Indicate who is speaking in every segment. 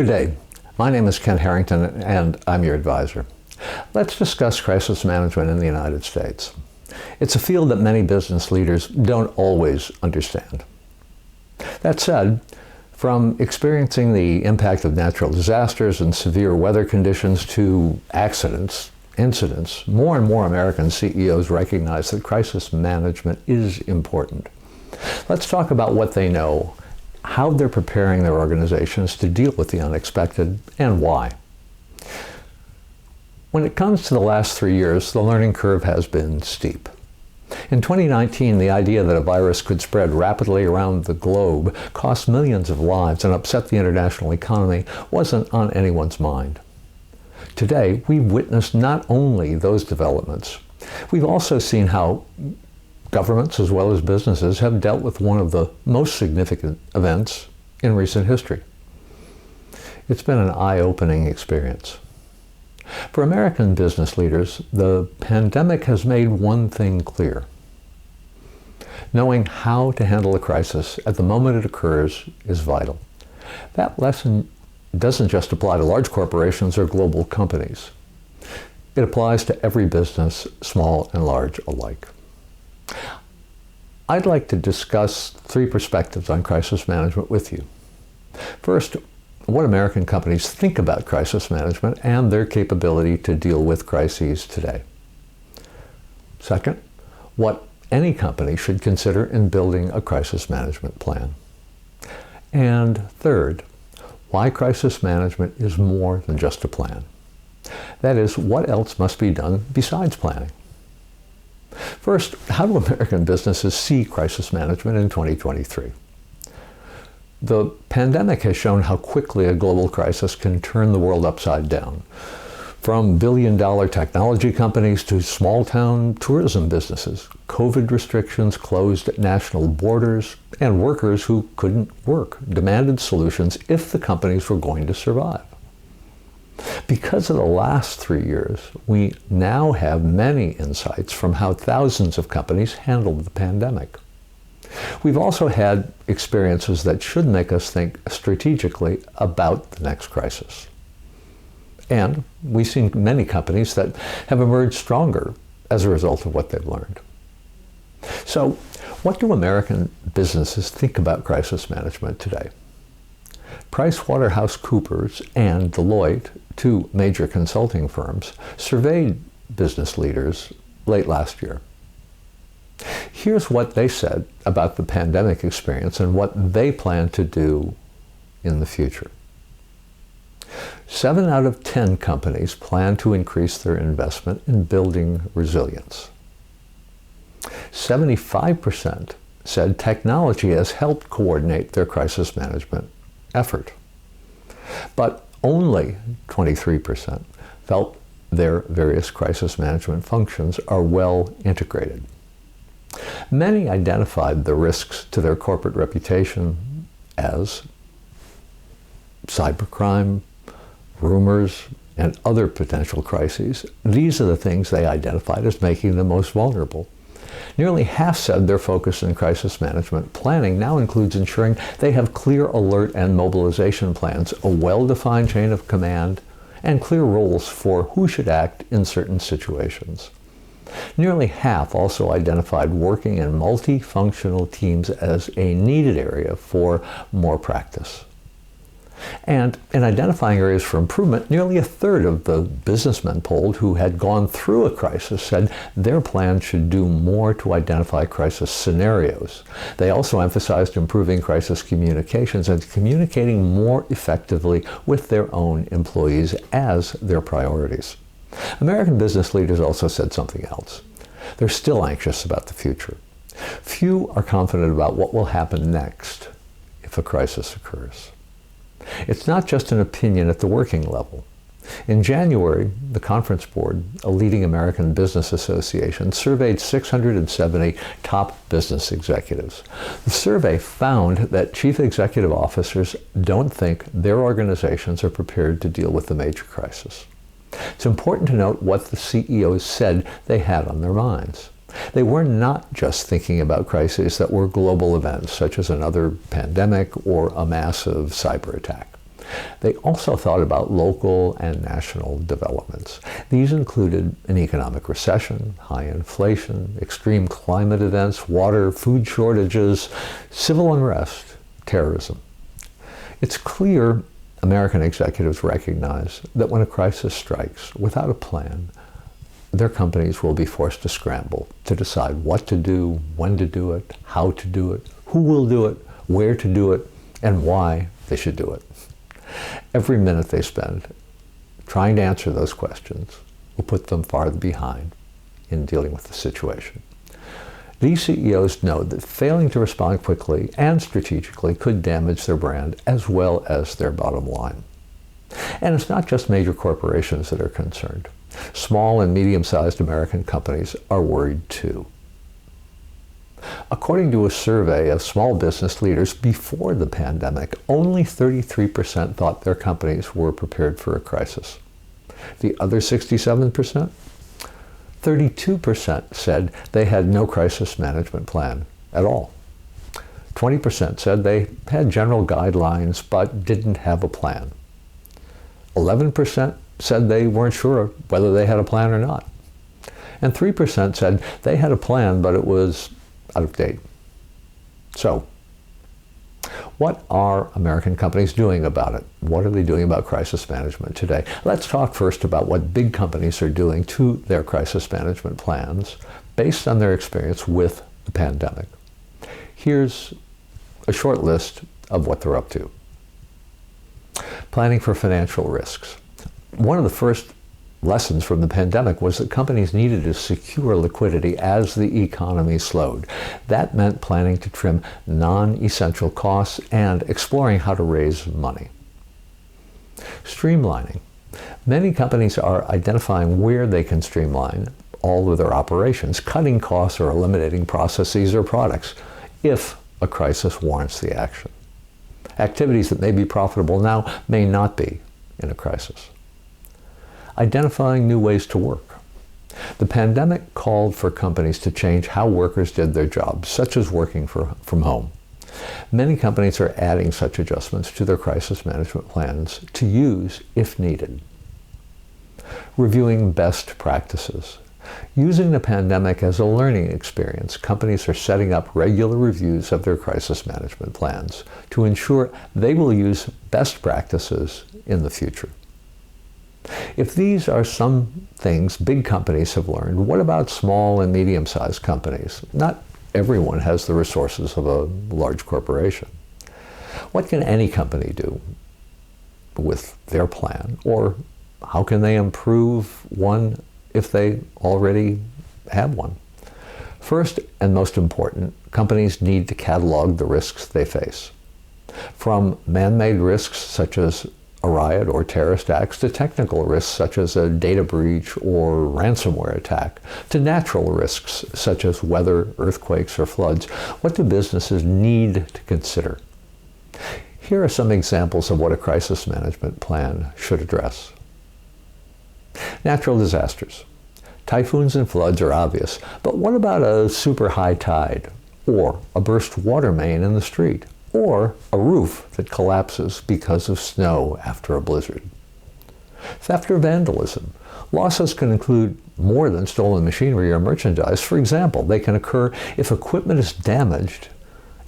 Speaker 1: Good day. My name is Ken Harrington, and I'm your advisor. Let's discuss crisis management in the United States. It's a field that many business leaders don't always understand. That said, from experiencing the impact of natural disasters and severe weather conditions to incidents, more and more American CEOs recognize that crisis management is important. Let's talk about what they know, how they're preparing their organizations to deal with the unexpected, and why. When it comes to the last 3 years, the learning curve has been steep. In 2019, the idea that a virus could spread rapidly around the globe, cost millions of lives, and upset the international economy wasn't on anyone's mind. Today, we've witnessed not only those developments, we've also seen how governments as well as businesses have dealt with one of the most significant events in recent history. It's been an eye-opening experience. For American business leaders, the pandemic has made one thing clear. Knowing how to handle a crisis at the moment it occurs is vital. That lesson doesn't just apply to large corporations or global companies. It applies to every business, small and large alike. I'd like to discuss 3 perspectives on crisis management with you. First, what American companies think about crisis management and their capability to deal with crises today. Second, what any company should consider in building a crisis management plan. And third, why crisis management is more than just a plan. That is, what else must be done besides planning? First, how do American businesses see crisis management in 2023? The pandemic has shown how quickly a global crisis can turn the world upside down. From billion-dollar technology companies to small-town tourism businesses, COVID restrictions closed national borders, and workers who couldn't work demanded solutions if the companies were going to survive. Because of the last 3 years, we now have many insights from how thousands of companies handled the pandemic. We've also had experiences that should make us think strategically about the next crisis. And we've seen many companies that have emerged stronger as a result of what they've learned. So, what do American businesses think about crisis management today? PricewaterhouseCoopers and Deloitte, 2 major consulting firms, surveyed business leaders late last year. Here's what they said about the pandemic experience and what they plan to do in the future. 7 out of 10 companies plan to increase their investment in building resilience. 75% said technology has helped coordinate their crisis management effort. But only 23% felt their various crisis management functions are well integrated. Many identified the risks to their corporate reputation as cybercrime, rumors, and other potential crises. These are the things they identified as making them most vulnerable. Nearly half said their focus in crisis management planning now includes ensuring they have clear alert and mobilization plans, a well-defined chain of command, and clear roles for who should act in certain situations. Nearly half also identified working in multifunctional teams as a needed area for more practice. And in identifying areas for improvement, nearly a third of the businessmen polled who had gone through a crisis said their plan should do more to identify crisis scenarios. They also emphasized improving crisis communications and communicating more effectively with their own employees as their priorities. American business leaders also said something else. They're still anxious about the future. Few are confident about what will happen next if a crisis occurs. It's not just an opinion at the working level. In January, the Conference Board, a leading American business association, surveyed 670 top business executives. The survey found that chief executive officers don't think their organizations are prepared to deal with the major crisis. It's important to note what the CEOs said they had on their minds. They were not just thinking about crises that were global events, such as another pandemic or a massive cyber attack. They also thought about local and national developments. These included an economic recession, high inflation, extreme climate events, water, food shortages, civil unrest, terrorism. It's clear American executives recognize that when a crisis strikes without a plan, their companies will be forced to scramble to decide what to do, when to do it, how to do it, who will do it, where to do it, and why they should do it. Every minute they spend trying to answer those questions will put them farther behind in dealing with the situation. These CEOs know that failing to respond quickly and strategically could damage their brand as well as their bottom line. And it's not just major corporations that are concerned. Small and medium-sized American companies are worried too. According to a survey of small business leaders before the pandemic, only 33% thought their companies were prepared for a crisis. The other 67%? 32% said they had no crisis management plan at all. 20% said they had general guidelines but didn't have a plan. 11% said they weren't sure whether they had a plan or not. And 3% said they had a plan, but it was out of date. So, what are American companies doing about it? What are they doing about crisis management today? Let's talk first about what big companies are doing to their crisis management plans based on their experience with the pandemic. Here's a short list of what they're up to. Planning for financial risks. One of the first lessons from the pandemic was that companies needed to secure liquidity as the economy slowed. That meant planning to trim non-essential costs and exploring how to raise money. Streamlining. Many companies are identifying where they can streamline all of their operations, cutting costs or eliminating processes or products if a crisis warrants the action. Activities that may be profitable now may not be in a crisis. Identifying new ways to work. The pandemic called for companies to change how workers did their jobs, such as working from home. Many companies are adding such adjustments to their crisis management plans to use if needed. Reviewing best practices. Using the pandemic as a learning experience, companies are setting up regular reviews of their crisis management plans to ensure they will use best practices in the future. If these are some things big companies have learned, what about small and medium-sized companies? Not everyone has the resources of a large corporation. What can any company do with their plan? Or how can they improve one if they already have one? First and most important, companies need to catalog the risks they face. From man-made risks such as a riot or terrorist acts to technical risks such as a data breach or ransomware attack, to natural risks such as weather, earthquakes, or floods. What do businesses need to consider? Here are some examples of what a crisis management plan should address. Natural disasters. Typhoons and floods are obvious, but what about a super high tide, or a burst water main in the street, or a roof that collapses because of snow after a blizzard? Theft or vandalism. Losses can include more than stolen machinery or merchandise. For example, they can occur if equipment is damaged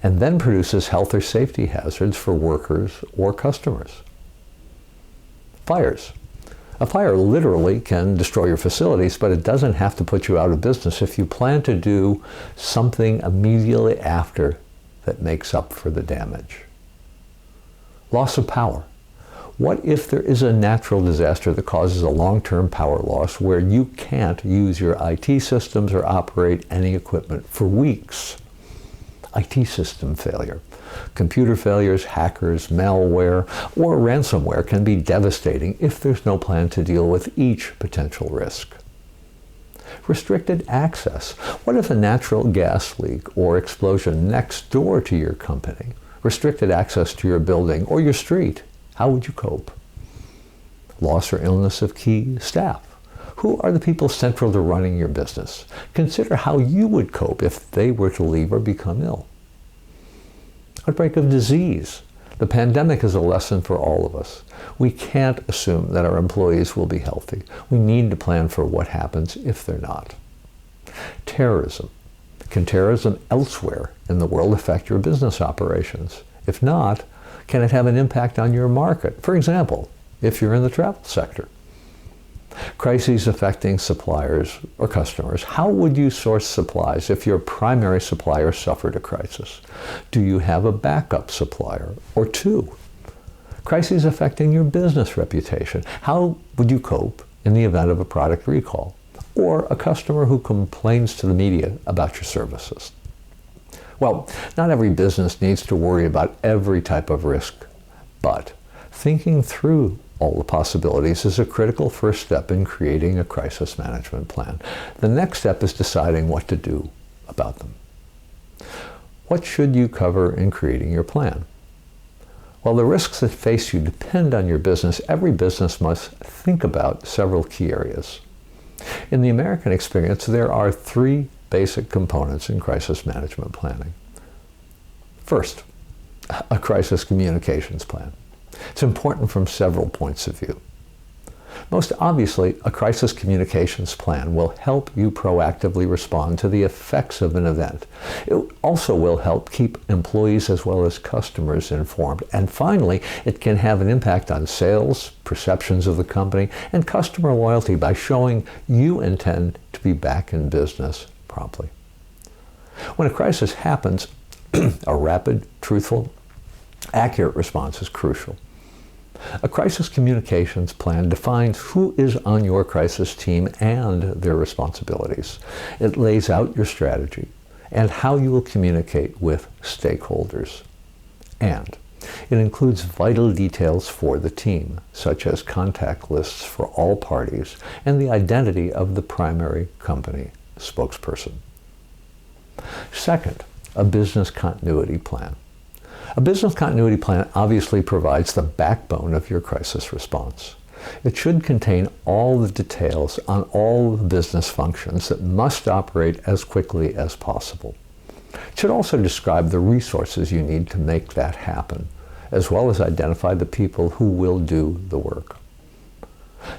Speaker 1: and then produces health or safety hazards for workers or customers. Fires. A fire literally can destroy your facilities, but it doesn't have to put you out of business if you plan to do something immediately after that makes up for the damage. Loss of power. What if there is a natural disaster that causes a long-term power loss where you can't use your IT systems or operate any equipment for weeks? IT system failure. Computer failures, hackers, malware, or ransomware can be devastating if there's no plan to deal with each potential risk. Restricted access. What if a natural gas leak or explosion next door to your company restricted access to your building or your street? How would you cope? Loss or illness of key staff. Who are the people central to running your business? Consider how you would cope if they were to leave or become ill. Outbreak of disease. The pandemic is a lesson for all of us. We can't assume that our employees will be healthy. We need to plan for what happens if they're not. Terrorism. Can terrorism elsewhere in the world affect your business operations? If not, can it have an impact on your market? For example, if you're in the travel sector. Crises affecting suppliers or customers. How would you source supplies if your primary supplier suffered a crisis? Do you have a backup supplier or two? Crises affecting your business reputation. How would you cope in the event of a product recall or a customer who complains to the media about your services? Well, not every business needs to worry about every type of risk, but thinking through all the possibilities is a critical first step in creating a crisis management plan. The next step is deciding what to do about them. What should you cover in creating your plan? While the risks that face you depend on your business, every business must think about several key areas. In the American experience, there are three basic components in crisis management planning. First, a crisis communications plan. It's important from several points of view. Most obviously, a crisis communications plan will help you proactively respond to the effects of an event. It also will help keep employees as well as customers informed. And finally, it can have an impact on sales, perceptions of the company, and customer loyalty by showing you intend to be back in business promptly. When a crisis happens, a rapid, truthful, accurate response is crucial. A crisis communications plan defines who is on your crisis team and their responsibilities. It lays out your strategy and how you will communicate with stakeholders. And it includes vital details for the team, such as contact lists for all parties and the identity of the primary company spokesperson. Second, a business continuity plan. A business continuity plan obviously provides the backbone of your crisis response. It should contain all the details on all the business functions that must operate as quickly as possible. It should also describe the resources you need to make that happen, as well as identify the people who will do the work.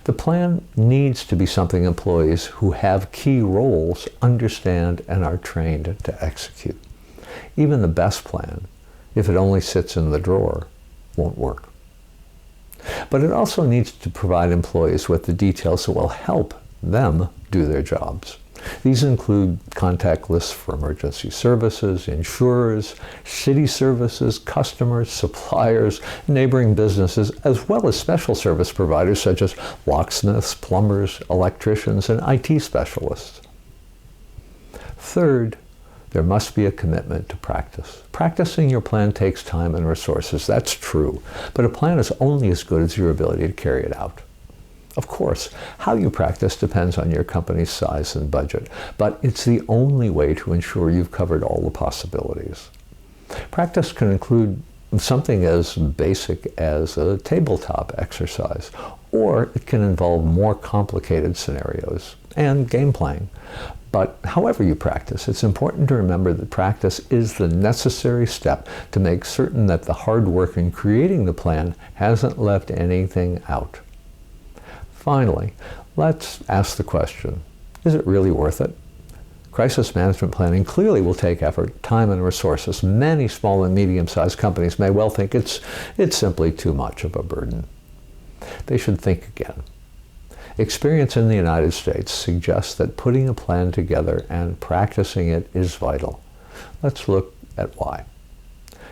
Speaker 1: The plan needs to be something employees who have key roles understand and are trained to execute. Even the best plan, if it only sits in the drawer, won't work. But it also needs to provide employees with the details that will help them do their jobs. These include contact lists for emergency services, insurers, city services, customers, suppliers, neighboring businesses, as well as special service providers such as locksmiths, plumbers, electricians, and IT specialists. Third, there must be a commitment to practice. Practicing your plan takes time and resources, that's true, but a plan is only as good as your ability to carry it out. Of course, how you practice depends on your company's size and budget, but it's the only way to ensure you've covered all the possibilities. Practice can include something as basic as a tabletop exercise, or it can involve more complicated scenarios and game playing. But however you practice, it's important to remember that practice is the necessary step to make certain that the hard work in creating the plan hasn't left anything out. Finally, let's ask the question, is it really worth it? Crisis management planning clearly will take effort, time, and resources. Many small and medium-sized companies may well think it's simply too much of a burden. They should think again. Experience in the United States suggests that putting a plan together and practicing it is vital. Let's look at why.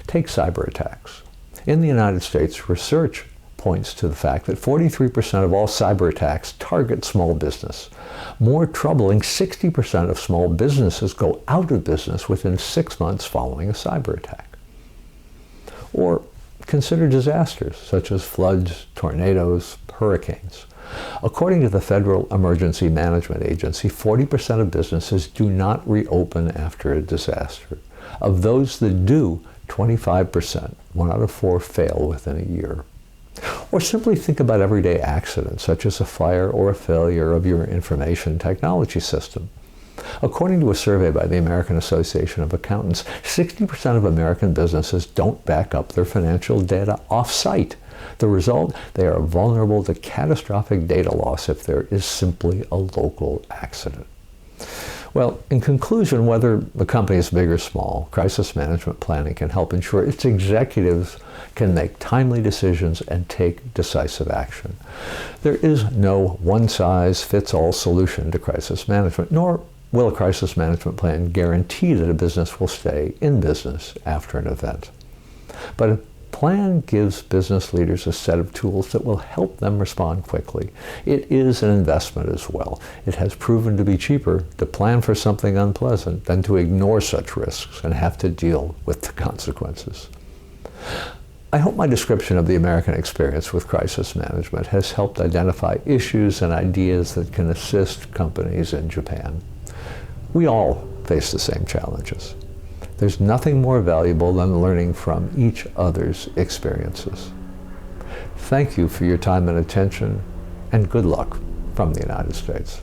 Speaker 1: Take cyber attacks. In the United States, research points to the fact that 43% of all cyber attacks target small business. More troubling, 60% of small businesses go out of business within 6 months following a cyber attack. Or consider disasters such as floods, tornadoes, hurricanes. According to the Federal Emergency Management Agency, 40% of businesses do not reopen after a disaster. Of those that do, 25%, 1 out of 4, fail within a year. Or simply think about everyday accidents, such as a fire or a failure of your information technology system. According to a survey by the American Association of Accountants, 60% of American businesses don't back up their financial data off-site. The result, they are vulnerable to catastrophic data loss if there is simply a local accident. Well, in conclusion, whether the company is big or small, crisis management planning can help ensure its executives can make timely decisions and take decisive action. There is no one-size-fits-all solution to crisis management, nor will a crisis management plan guarantee that a business will stay in business after an event. But a plan gives business leaders a set of tools that will help them respond quickly. It is an investment as well. It has proven to be cheaper to plan for something unpleasant than to ignore such risks and have to deal with the consequences. I hope my description of the American experience with crisis management has helped identify issues and ideas that can assist companies in Japan. We all face the same challenges. There's nothing more valuable than learning from each other's experiences. Thank you for your time and attention, and good luck from the United States.